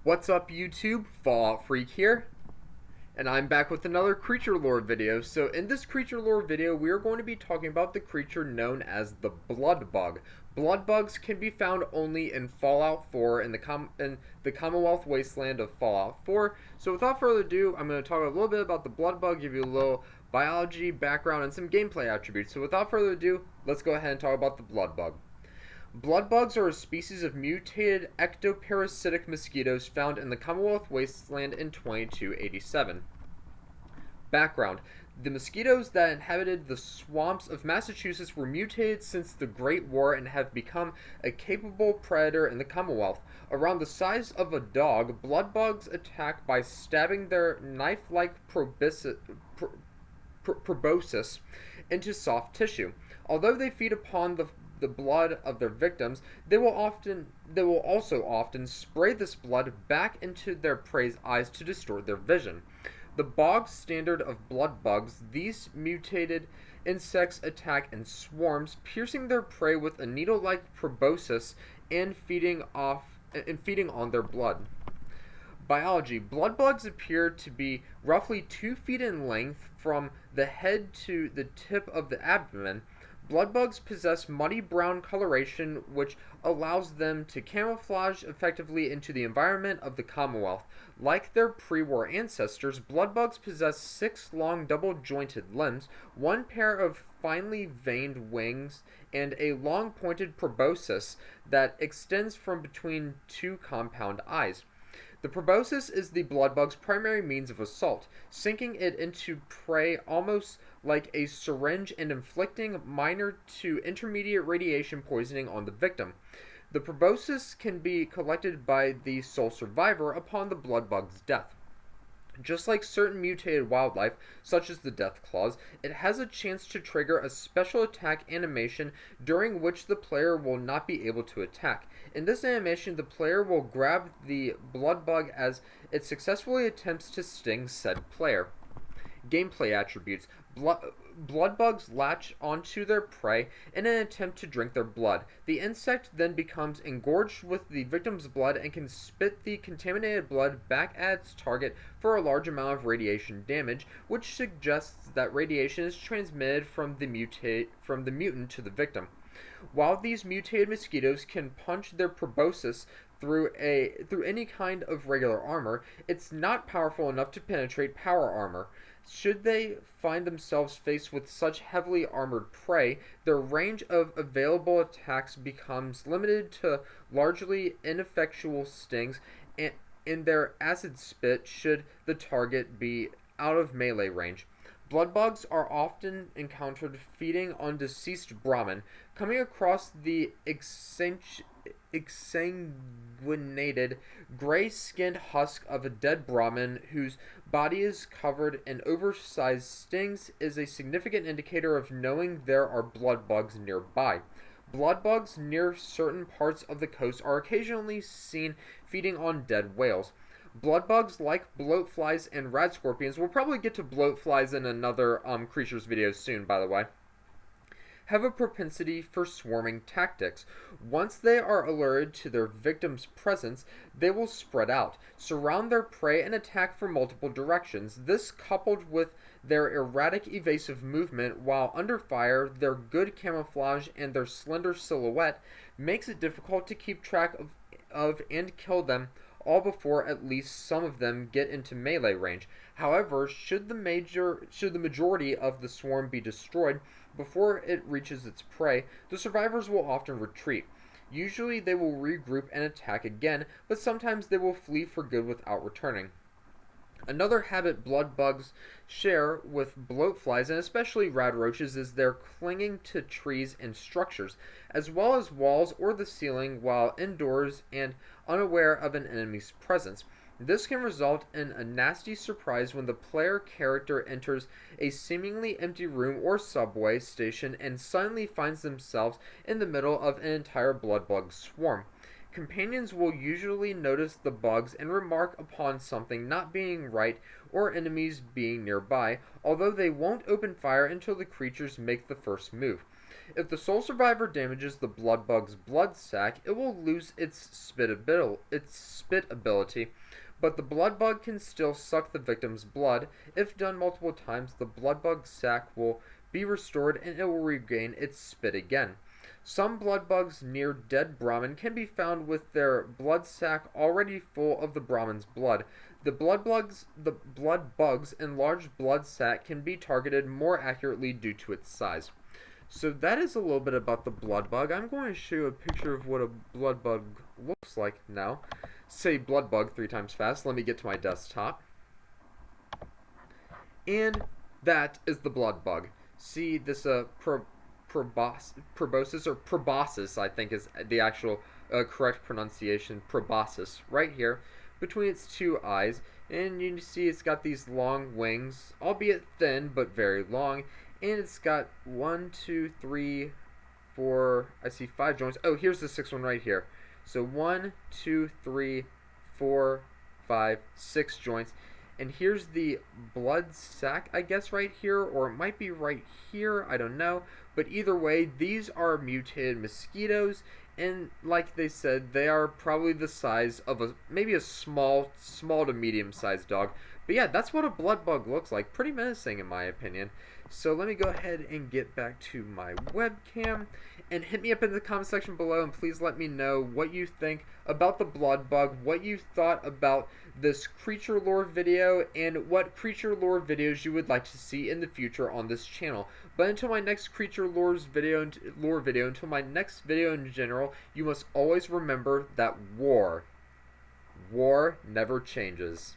What's up YouTube, Fallout Freak here, and I'm back with another creature lore video. So in this creature lore video, we are going to be talking about the creature known as the Bloodbug. Bloodbugs can be found only in Fallout 4 in the Commonwealth Wasteland of Fallout 4. So without further ado, I'm going to talk a little bit about the Bloodbug, give you a little biology, background, and some gameplay attributes. So without further ado, let's go ahead and talk about the Bloodbug. Bloodbugs are a species of mutated ectoparasitic mosquitoes found in the Commonwealth Wasteland in 2287. Background: the mosquitoes that inhabited the swamps of Massachusetts were mutated since the Great War and have become a capable predator in the Commonwealth. Around the size of a dog, bloodbugs attack by stabbing their knife-like proboscis into soft tissue. Although they feed upon the blood of their victims, they will also often spray this blood back into their prey's eyes to distort their vision. The bog standard of blood bugs, these mutated insects attack in swarms, piercing their prey with a needle-like proboscis and feeding on their blood. Biology: bloodbugs appear to be roughly 2 feet in length from the head to the tip of the abdomen. Bloodbugs possess muddy brown coloration, which allows them to camouflage effectively into the environment of the Commonwealth. Like their pre-war ancestors, bloodbugs possess 6 long double-jointed limbs, 1 pair of finely veined wings, and a long pointed proboscis that extends from between 2 compound eyes. The proboscis is the bloodbug's primary means of assault, sinking it into prey almost like a syringe and inflicting minor to intermediate radiation poisoning on the victim. The proboscis can be collected by the sole survivor upon the bloodbug's death. Just like certain mutated wildlife, such as the death claws, it has a chance to trigger a special attack animation during which the player will not be able to attack. In this animation, the player will grab the bloodbug as it successfully attempts to sting said player. Gameplay attributes: bloodbugs latch onto their prey in an attempt to drink their blood. The insect then becomes engorged with the victim's blood and can spit the contaminated blood back at its target for a large amount of radiation damage, which suggests that radiation is transmitted from the mutant to the victim. While these mutated mosquitoes can punch their proboscis through any kind of regular armor, it's not powerful enough to penetrate power armor. Should they find themselves faced with such heavily armored prey, their range of available attacks becomes limited to largely ineffectual stings and their acid spit should the target be out of melee range. Bloodbugs are often encountered feeding on deceased Brahmin, coming across the exsanguinated, gray-skinned husk of a dead Brahmin whose body is covered in oversized stings is a significant indicator of knowing there are bloodbugs nearby. Bloodbugs near certain parts of the coast are occasionally seen feeding on dead whales. Bloodbugs, like bloat flies and rad scorpions, we'll probably get to bloat flies in another creatures video soon, by the way, have a propensity for swarming tactics. Once they are alerted to their victim's presence, they will spread out, surround their prey, and attack from multiple directions. This, coupled with their erratic evasive movement while under fire, their good camouflage, and their slender silhouette, makes it difficult to keep track of and kill them all before at least some of them get into melee range. However, should the majority of the swarm be destroyed before it reaches its prey, the survivors will often retreat. Usually they will regroup and attack again, but sometimes they will flee for good without returning. Another habit bloodbugs share with bloat flies, and especially radroaches, is their clinging to trees and structures, as well as walls or the ceiling while indoors and unaware of an enemy's presence. This can result in a nasty surprise when the player character enters a seemingly empty room or subway station and suddenly finds themselves in the middle of an entire bloodbug swarm. Companions will usually notice the bugs and remark upon something not being right or enemies being nearby, although they won't open fire until the creatures make the first move. If the sole survivor damages the bloodbug's blood sac, it will lose its spit ability, but the bloodbug can still suck the victim's blood. If done multiple times, the bloodbug sac will be restored and it will regain its spit again. Some bloodbugs near dead Brahmin can be found with their blood sac already full of the Brahmin's blood. The blood bug's enlarged blood sac can be targeted more accurately due to its size. So that is a little bit about the blood bug. I'm going to show you a picture of what a blood bug looks like now. Say blood bug 3 times fast. Let me get to my desktop. And that is the blood bug. See this proboscis, or proboscis, I think is the actual correct pronunciation, proboscis, right here between its 2 eyes, and you can see it's got these long wings, albeit thin but very long, and it's got 1, 2, 3, 4, I see 5 joints. Oh, here's the 6th one right here. So 1, 2, 3, 4, 5, 6 joints. And here's the blood sac, I guess, right here, or it might be right here, I don't know. But either way, these are mutated mosquitoes, and like they said, they are probably the size of maybe a small to medium-sized dog. But yeah, that's what a blood bug looks like. Pretty menacing in my opinion. So let me go ahead and get back to my webcam, and hit me up in the comment section below, and please let me know what you think about the blood bug, what you thought about this creature lore video, and what creature lore videos you would like to see in the future on this channel. But until my next creature lore video, until my next video in general, you must always remember that war never changes.